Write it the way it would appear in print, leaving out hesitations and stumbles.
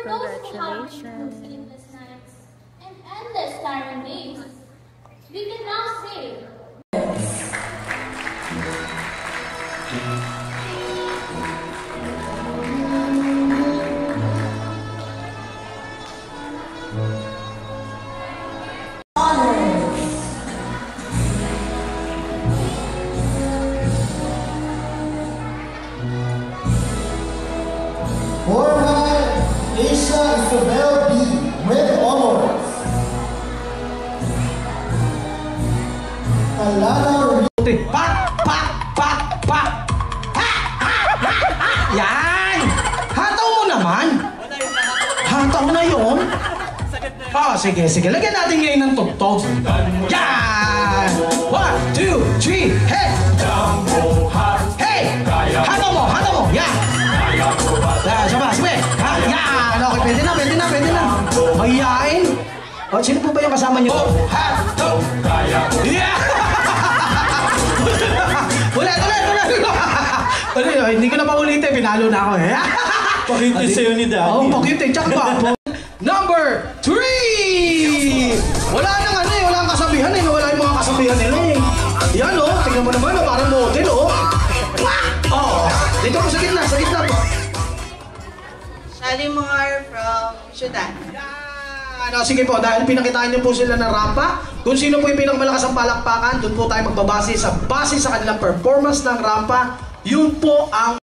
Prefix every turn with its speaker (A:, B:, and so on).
A: those who have been through sleepless nights and endless tiring days, we can now say,
B: Asia Isabel B. with honors. Alana
C: Yan! Hataw mo naman! Hataw na yun? Sige. Lagyan natin ngayon ng tugtog. Yan! 1, 2, 3, hey! Hey! Hataw mo! Yan! Sabah, sige! Yan! Okay, pwede na. Mahihain! Sino po ba yung kasama nyo? Yeah! Ulit! Hindi ko na pa ulitin, pinalo na ako eh.
D: Pakintay sa'yo ni Daddy.
C: Oo, pakintay, tsaka pa. Number 3! Wala nang kasabihan eh. Wala yung mga kasabihan nila eh. Yan o, tingnan mo naman, parang model o. Dito po sa gitna po.
E: Shalimar from Sudan.
C: Sige po, dahil pinakitaan niyo po sila ng rampa, kung sino po yung pinakamalakas ang palakpakan, doon po tayo magbabase sa kanilang performance ng rampa, yun po ang